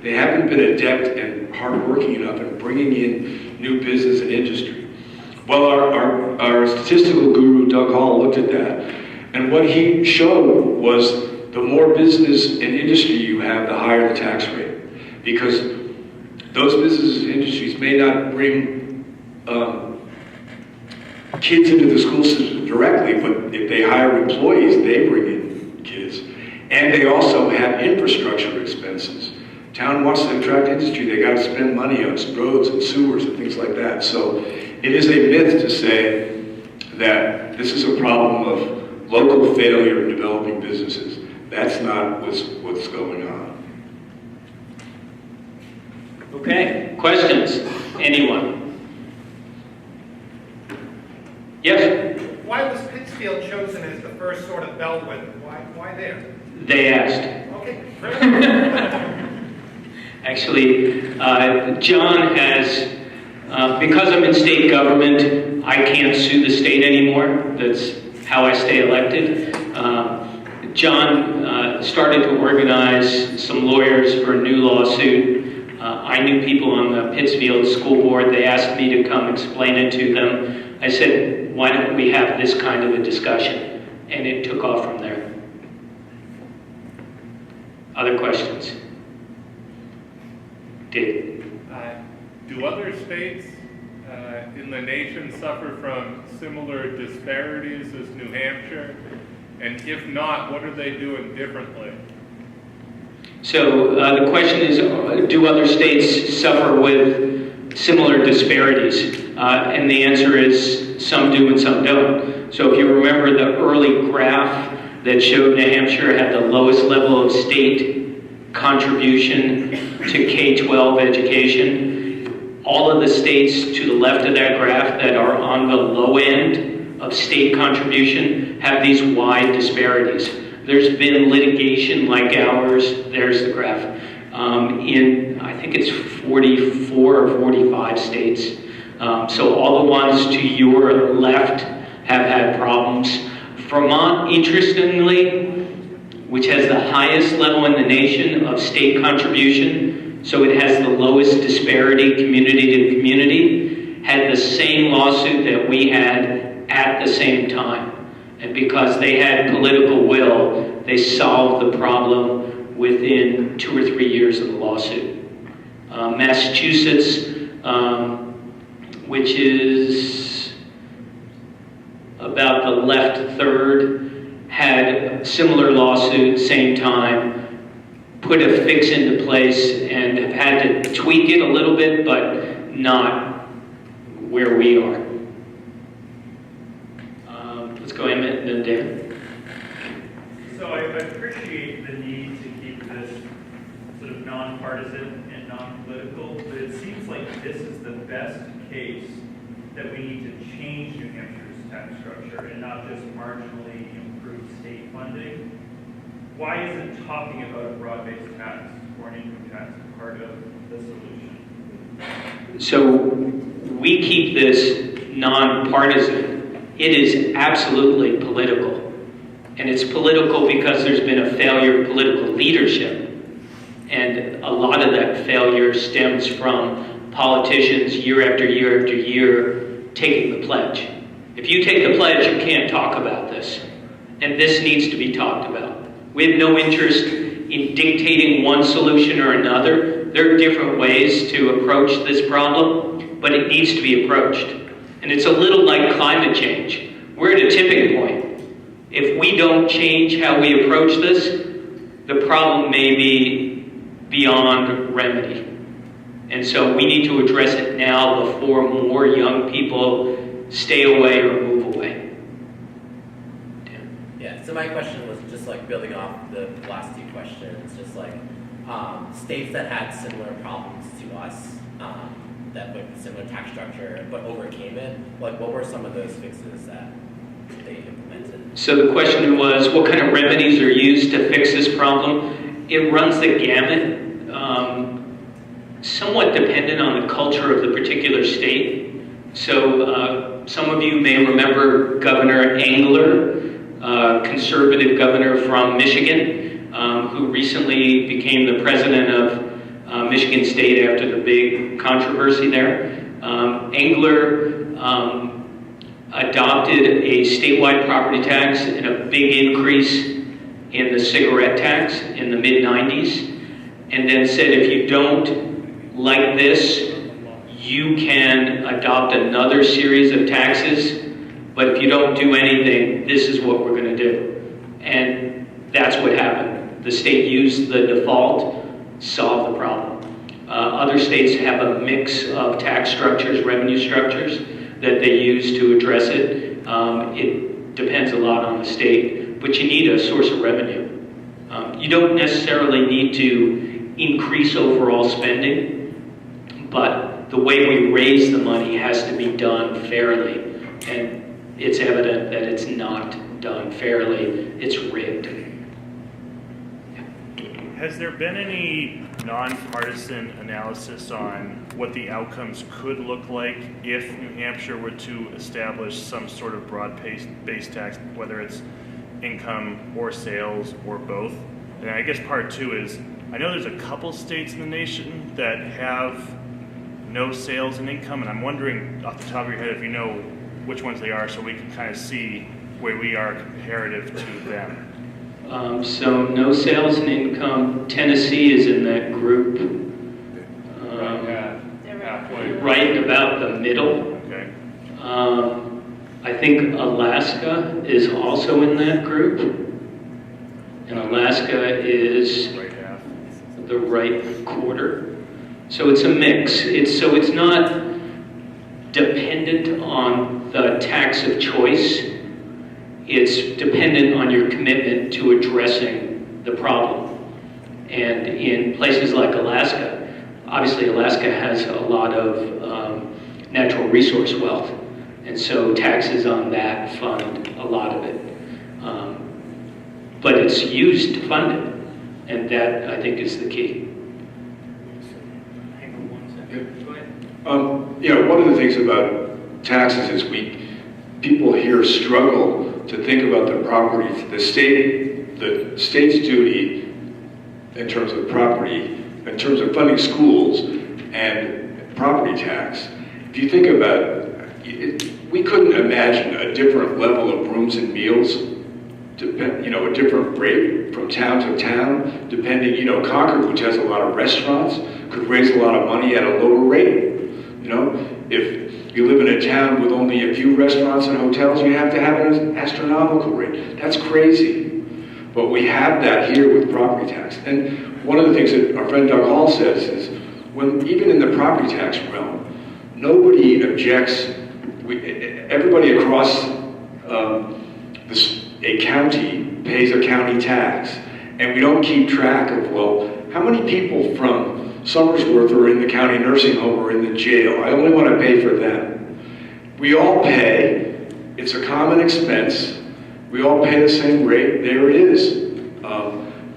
They haven't been adept and hardworking enough in bringing in new business and industry. Well, our statistical guru, Doug Hall, looked at that, and what he showed was the more business and industry you have, the higher the tax rate. Because those businesses and industries may not bring kids into the school system directly, but if they hire employees, they bring in kids. And they also have infrastructure expenses. Town wants to attract industry, they got to spend money on roads and sewers and things like that. So it is a myth to say that this is a problem of local failure in developing businesses. That's not what's going on. Okay, questions? Anyone? Yes? Why was Pittsfield chosen as the first sort of bellwether? Why there? They asked. Okay, great. Actually, John has, because I'm in state government, I can't sue the state anymore. That's how I stay elected. John started to organize some lawyers for a new lawsuit. I knew people on the Pittsfield School Board. They asked me to come explain it to them. I said, why don't we have this kind of a discussion? And it took off from there. Other questions? Dave? Do other states in the nation suffer from similar disparities as New Hampshire? And if not, what are they doing differently? So the question is, do other states suffer with similar disparities? And the answer is some do and some don't. So if you remember the early graph that showed New Hampshire had the lowest level of state contribution to K-12 education, all of the states to the left of that graph that are on the low end of state contribution have these wide disparities. There's been litigation like ours, there's the graph, in I think it's 44 or 45 states. So all the ones to your left have had problems. Vermont, interestingly, which has the highest level in the nation of state contribution, so it has the lowest disparity community to community, had the same lawsuit that we had at the same time. And because they had political will, they solved the problem within 2 or 3 years of the lawsuit. Massachusetts, which is about the left third, had a similar lawsuit, same time, put a fix into place and have had to tweak it a little bit, but not where we are. Let's go Emmett and then Dan. So I appreciate the need to keep this sort of nonpartisan and non-political, but it seems like this is the best case that we need to change New Hampshire's tax structure and not just marginally improve state funding. Why isn't talking about a broad-based tax or an income tax part of the solution? So we keep this nonpartisan. It is absolutely political. And it's political because there's been a failure of political leadership. And a lot of that failure stems from politicians year after year after year taking the pledge. If you take the pledge, you can't talk about this. And this needs to be talked about. We have no interest in dictating one solution or another. There are different ways to approach this problem, but it needs to be approached. And it's a little like climate change. We're at a tipping point. If we don't change how we approach this, the problem may be beyond remedy. And so we need to address it now before more young people stay away or move away. Yeah, so my question was just like building off the last two questions, just like states that had similar problems to us, that with similar tax structure but overcame it, like what were some of those fixes that they implemented? So the question was, what kind of remedies are used to fix this problem? It runs the gamut, somewhat dependent on the culture of the particular state. So some of you may remember Governor Engler, conservative governor from Michigan, who recently became the president of Michigan State after the big controversy there. Engler adopted a statewide property tax and a big increase in the cigarette tax in the mid-90s, and then said if you don't like this, you can adopt another series of taxes, but if you don't do anything, this is what we're going to do. And that's what happened. The state used the default, solved the problem. Other states have a mix of tax structures, revenue structures, that they use to address it. It depends a lot on the state, but you need a source of revenue. You don't necessarily need to increase overall spending, but the way we raise the money has to be done fairly, and it's evident that it's not done fairly. It's rigged. Has there been any nonpartisan analysis on what the outcomes could look like if New Hampshire were to establish some sort of broad-based tax, whether it's income or sales or both? And I guess part two is, I know there's a couple states in the nation that have no sales and income, and I'm wondering off the top of your head if you know which ones they are so we can kind of see where we are comparative to them. So no sales and income. Tennessee is in that group. Halfway. right about the middle. Okay. I think Alaska is also in that group. And Alaska is Right half. the right quarter. So it's a mix. It's not dependent on the tax of choice. It's dependent on your commitment to addressing the problem. And in places like Alaska, obviously Alaska has a lot of natural resource wealth. And so taxes on that fund a lot of it. But it's used to fund it. And that, I think, is the key. Hang on one second. Go ahead. One of the things about taxes is people here struggle to think about the property, the state's duty in terms of property, in terms of funding schools and property tax. If you think about it, we couldn't imagine a different level of rooms and meals, a different rate from town to town, depending, Concord, which has a lot of restaurants, could raise a lot of money at a lower rate. If you live in a town with only a few restaurants and hotels, you have to have an astronomical rate. That's crazy. But we have that here with property tax. And one of the things that our friend Doug Hall says is, even in the property tax realm, nobody objects. Everybody across a county pays a county tax, and we don't keep track of, how many people from Somersworth are in the county nursing home or in the jail? I only want to pay for them. We all pay. It's a common expense. We all pay the same rate. There it is.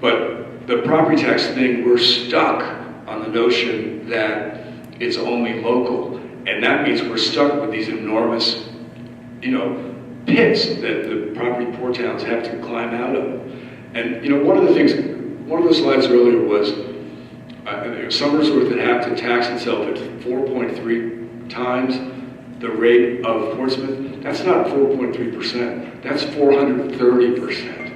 But the property tax thing, we're stuck on the notion that it's only local. And that means we're stuck with these enormous, pits that the property poor towns have to climb out of. And, one of the slides earlier was, Somersworth would have to tax itself at 4.3 times the rate of Portsmouth. That's not 4.3%, that's 430%.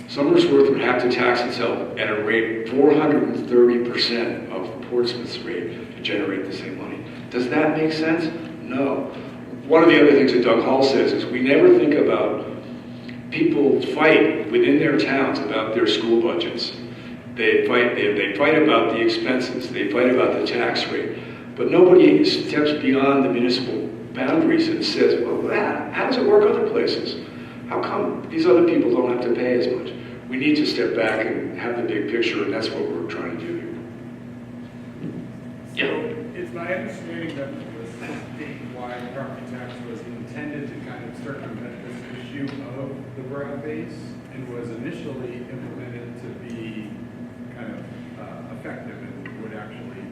Somersworth would have to tax itself at a rate 430% of Portsmouth's rate to generate the same money. Does that make sense? No. One of the other things that Doug Hall says is we never think about people fight within their towns about their school budgets. They fight about the expenses, they fight about the tax rate, but nobody steps beyond the municipal boundaries and says, how does it work other places? How come these other people don't have to pay as much? We need to step back and have the big picture, and that's what we're trying to do here. Yeah. It's my understanding that the statewide property tax was intended to kind of circumvent this issue of the broad base and was initially implemented to be kind of effective and would actually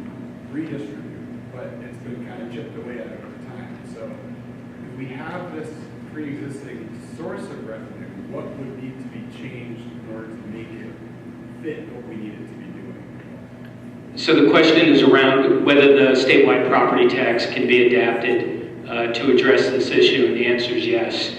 redistribute, but it's been kind of chipped away at over time. So if we have this pre-existing source of revenue, what would need to be changed in order to make it fit what we need it to be doing? So the question is around whether the statewide property tax can be adapted to address this issue, and the answer is yes.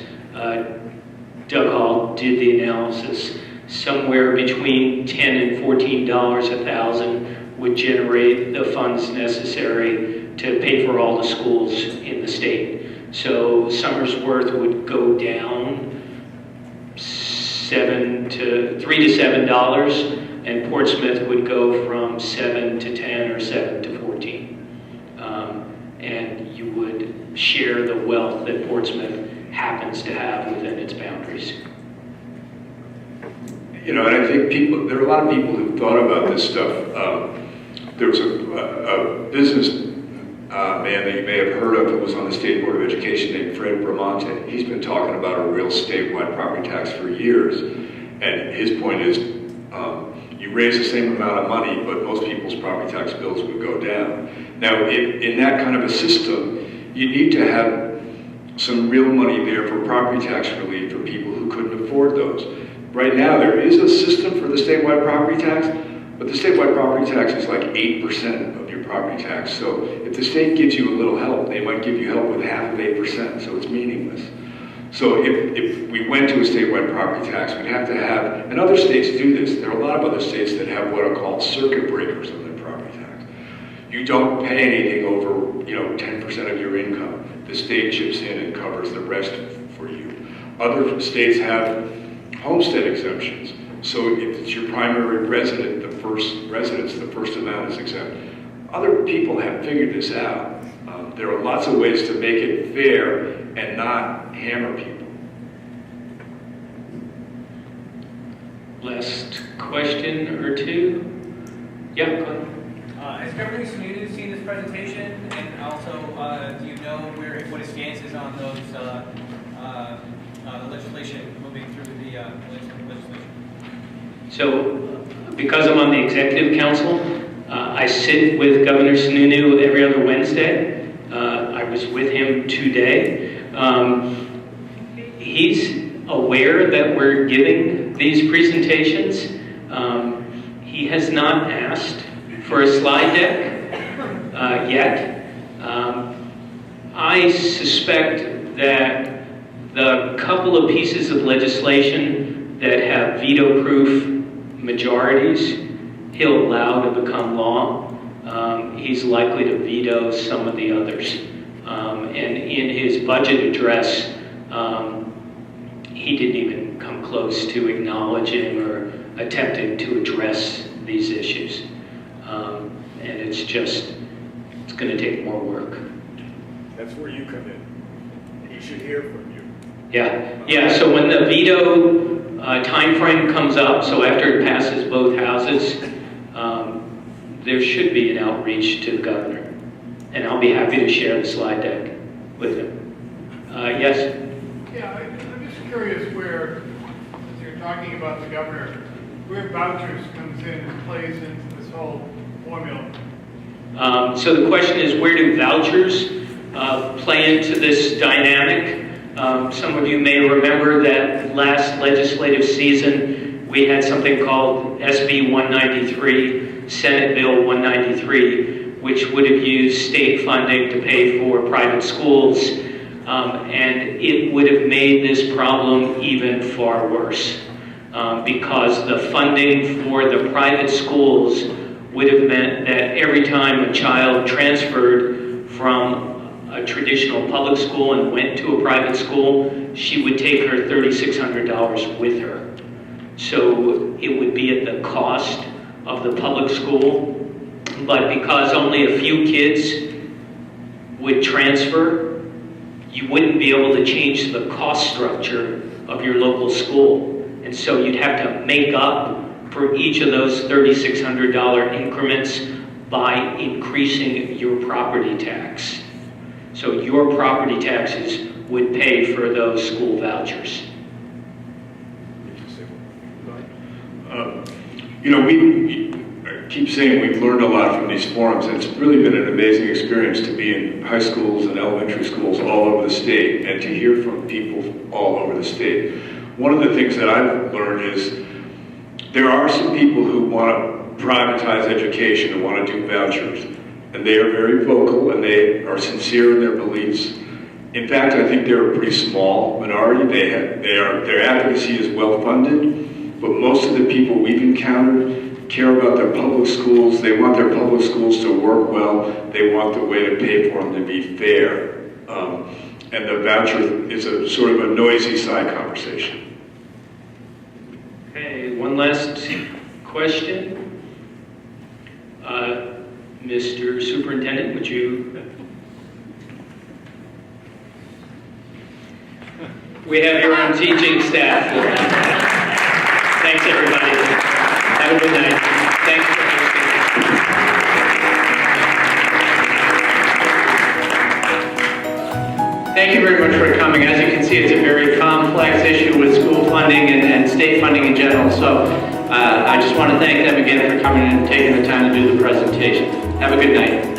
Doug Hall did the analysis. Somewhere between $10 and $14 a thousand would generate the funds necessary to pay for all the schools in the state. So Somersworth would go down $3 to $7, and Portsmouth would go from 7 to 10 or 7 to 14. And you would share the wealth that Portsmouth happens to have within its boundaries. And I think there are a lot of people who thought about this stuff. There was a business man that you may have heard of who was on the State Board of Education named Fred Bramante. He's been talking about a real statewide property tax for years. And his point is, you raise the same amount of money, but most people's property tax bills would go down. Now, in that kind of a system, you need to have some real money there for property tax relief for people who couldn't afford those. Right now, there is a system for the statewide property tax, but the statewide property tax is like 8% of your property tax. So if the state gives you a little help, they might give you help with half of 8%, so it's meaningless. So if we went to a statewide property tax, we'd have to have, and other states do this, there are a lot of other states that have what are called circuit breakers on their property tax. You don't pay anything over, 10% of your income. The state chips in and covers the rest for you. Other states have homestead exemptions. So if it's your primary resident, the first amount is exempt. Other people have figured this out. There are lots of ways to make it fair and not hammer people. Last question or two? Yeah, go ahead. Has Governor Sununu seen this presentation, and also do you know what his stance is on those the legislation moving through the legislation? So, because I'm on the executive council, I sit with Governor Sununu every other Wednesday. I was with him today. He's aware that we're giving these presentations. He has not asked for a slide deck yet. I suspect that the couple of pieces of legislation that have veto-proof majorities he'll allow to become law. He's likely to veto some of the others. And in his budget address, he didn't even come close to acknowledging or attempting to address these issues. And it's going to take more work. That's where you come in. He should hear from you. Yeah. So when the veto time frame comes up, so after it passes both houses, there should be an outreach to the governor. And I'll be happy to share the slide deck with him. Yes? Yeah, I'm just curious where, as you're talking about the governor, where vouchers comes in and plays into this whole formula. So the question is, where do vouchers play into this dynamic? Some of you may remember that last legislative season, we had something called SB 193, Senate Bill 193, which would have used state funding to pay for private schools. And it would have made this problem even far worse because the funding for the private schools would have meant that every time a child transferred from a traditional public school and went to a private school, she would take her $3,600 with her. So it would be at the cost of the public school, but because only a few kids would transfer, you wouldn't be able to change the cost structure of your local school. And so you'd have to make up for each of those $3,600 increments by increasing your property tax. So your property taxes would pay for those school vouchers. We keep saying we've learned a lot from these forums, and it's really been an amazing experience to be in high schools and elementary schools all over the state and to hear from people all over the state. One of the things that I've learned is there are some people who want to privatize education and want to do vouchers, and they are very vocal and they are sincere in their beliefs. In fact, I think they're a pretty small minority. Their advocacy is well funded, but most of the people we've encountered care about their public schools. They want their public schools to work well. They want the way to pay for them to be fair. And the voucher is a sort of a noisy side conversation. Okay, one last question. Mr. Superintendent, would you? We have your own teaching staff. Thanks, everybody. Have a good night. Thanks for hosting. Thank you very much for coming. As you can see, it's a very complex issue with school funding and state funding in general. So I just want to thank them again for coming and taking the time to do the presentation. Have a good night.